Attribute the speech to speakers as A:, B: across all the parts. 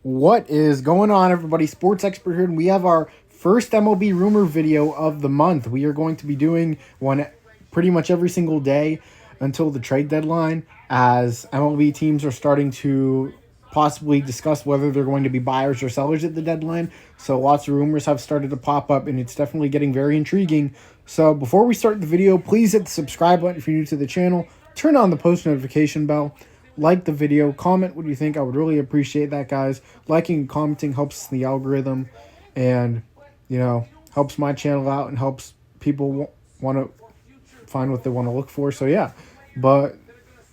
A: What is going on, everybody? Sports Expert here, and we have our first MLB rumor video of the month. We are going to be doing one pretty much every single day until the trade deadline, as MLB teams are starting to possibly discuss whether they're going to be buyers or sellers at the deadline. So lots of rumors have started to pop up, and it's definitely getting very intriguing. So before we start the video, please hit the subscribe button if you're new to the channel. Turn on the post notification bell. Like the video, comment what you think. I would really appreciate that, guys. Liking and commenting helps the algorithm, and helps my channel out and helps people want to find what they want to look for. So yeah, but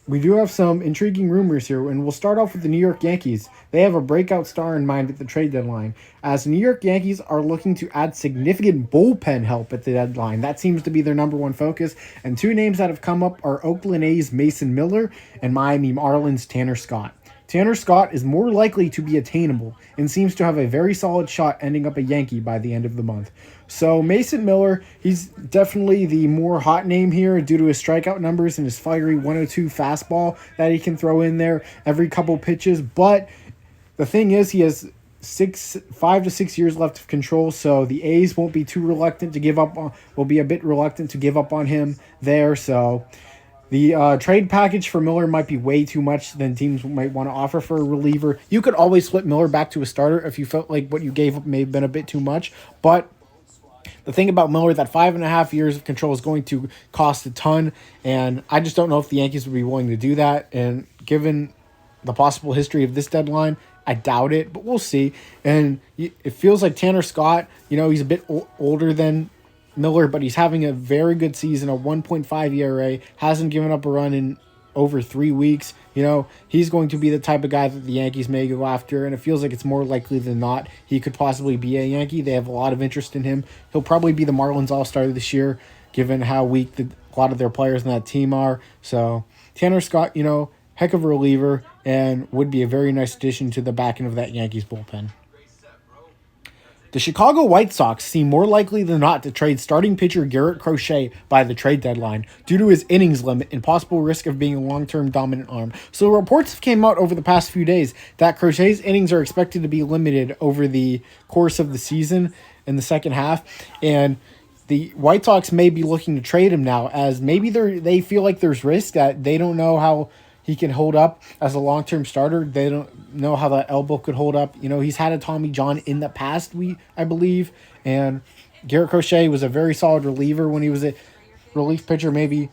A: we do have some intriguing rumors here, and we'll start off with the New York Yankees. They have a breakout star in mind at the trade deadline, as the New York Yankees are looking to add significant bullpen help at the deadline. That seems to be their number one focus, and two names that have come up are Oakland A's Mason Miller and Miami Marlins Tanner Scott. Tanner Scott is more likely to be attainable and seems to have a very solid shot ending up a Yankee by the end of the month. So Mason Miller, he's definitely the more hot name here due to his strikeout numbers and his fiery 102 fastball that he can throw in there every couple pitches. But the thing is, he has 5 to 6 years left of control, so the A's won't be too reluctant to give up on, will be a bit reluctant to give up on him there. So the trade package for Miller might be way too much than teams might want to offer for a reliever. You could always flip Miller back to a starter if you felt like what you gave up may have been a bit too much. But the thing about Miller, that 5.5 years of control is going to cost a ton, and I just don't know if the Yankees would be willing to do that. And given the possible history of this deadline, I doubt it, but we'll see. And it feels like Tanner Scott, he's a bit older than Miller, but he's having a very good season, a 1.5 ERA, hasn't given up a run in over 3 weeks. He's going to be the type of guy that the Yankees may go after, and it feels like it's more likely than not he could possibly be a Yankee. They have a lot of interest in him. He'll probably be the Marlins All-Star this year, given how weak a lot of their players in that team are. So Tanner Scott, heck of a reliever, and would be a very nice addition to the back end of that Yankees bullpen. The Chicago White Sox seem more likely than not to trade starting pitcher Garrett Crochet by the trade deadline due to his innings limit and possible risk of being a long-term dominant arm. So reports have came out over the past few days that Crochet's innings are expected to be limited over the course of the season in the second half, and the White Sox may be looking to trade him now, as maybe they feel like there's risk that they don't know how he can hold up as a long-term starter. They don't know how that elbow could hold up. He's had a Tommy John in the past, I believe. And Garrett Crochet was a very solid reliever when he was a relief pitcher. Maybe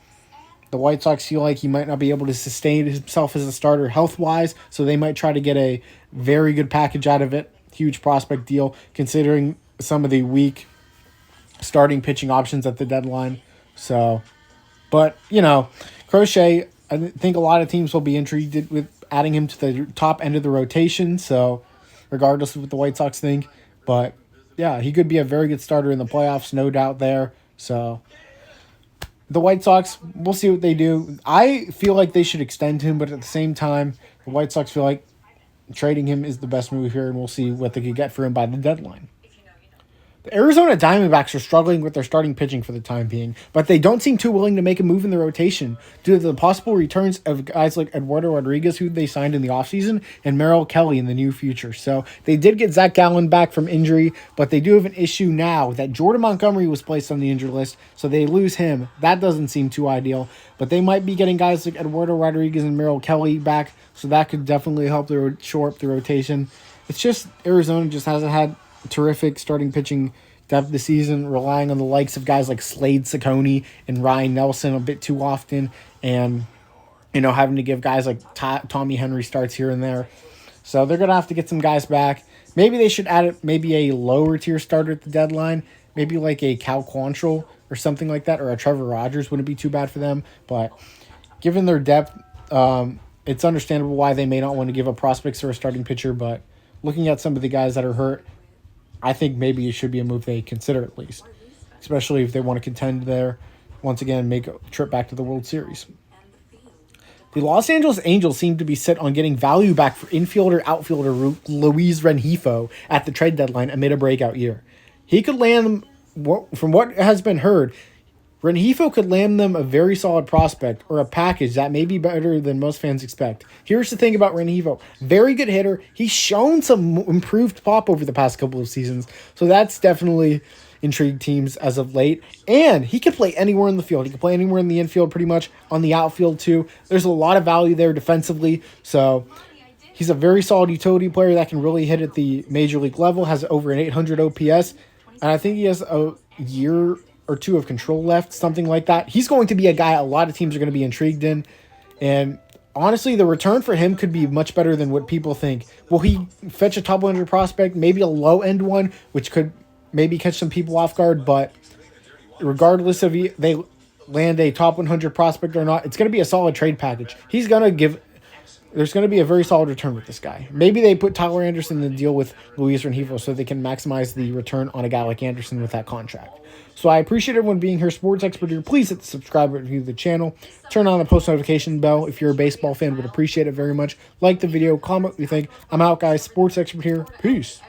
A: the White Sox feel like he might not be able to sustain himself as a starter health-wise, so they might try to get a very good package out of it. Huge prospect deal, considering some of the weak starting pitching options at the deadline. So, but, Crochet, I think a lot of teams will be intrigued with adding him to the top end of the rotation, so regardless of what the White Sox think. But, yeah, he could be a very good starter in the playoffs, no doubt there. So the White Sox, we'll see what they do. I feel like they should extend him, but at the same time, the White Sox feel like trading him is the best move here, and we'll see what they could get for him by the deadline. The Arizona Diamondbacks are struggling with their starting pitching for the time being, but they don't seem too willing to make a move in the rotation due to the possible returns of guys like Eduardo Rodriguez, who they signed in the offseason, and Merrill Kelly in the near future. So they did get Zach Gallen back from injury, but they do have an issue now that Jordan Montgomery was placed on the injured list, so they lose him. That doesn't seem too ideal, but they might be getting guys like Eduardo Rodriguez and Merrill Kelly back, so that could definitely help shore up the rotation. It's just Arizona just hasn't had terrific starting pitching depth this season, relying on the likes of guys like Slade Ciccone and Ryan Nelson a bit too often, and having to give guys like Tommy Henry starts here and there. So they're gonna have to get some guys back. Maybe they should add maybe a lower tier starter at the deadline, maybe like a Cal Quantrill or something like that, or a Trevor Rogers wouldn't be too bad for them. But given their depth, it's understandable why they may not want to give up prospects for a starting pitcher. But looking at some of the guys that are hurt, I think maybe it should be a move they consider at least, especially if they want to contend there. Once again, make a trip back to the World Series. The Los Angeles Angels seem to be set on getting value back for infielder-outfielder Luis Rengifo at the trade deadline amid a breakout year. He could land, from what has been heard, Rengifo could land them a very solid prospect or a package that may be better than most fans expect. Here's the thing about Rengifo. Very good hitter. He's shown some improved pop over the past couple of seasons. So that's definitely intrigued teams as of late. And he can play anywhere in the field. He can play anywhere in the infield pretty much. On the outfield too. There's a lot of value there defensively. So he's a very solid utility player that can really hit at the major league level. Has over an 800 OPS. And I think he has a year or two of control left, something like that. He's going to be a guy a lot of teams are going to be intrigued in. And honestly, the return for him could be much better than what people think. Will he fetch a top 100 prospect? Maybe a low-end one, which could maybe catch some people off guard. But regardless of they land a top 100 prospect or not, it's going to be a solid trade package. He's going to give... There's going to be a very solid return with this guy. Maybe they put Tyler Anderson in the deal with Luis Rengifo so they can maximize the return on a guy like Anderson with that contract. So I appreciate everyone being here. Sports Expert here. Please hit the subscribe button to the channel. Turn on the post notification bell if you're a baseball fan. Would appreciate it very much. Like the video. Comment what you think. I'm out, guys. Sports Expert here. Peace.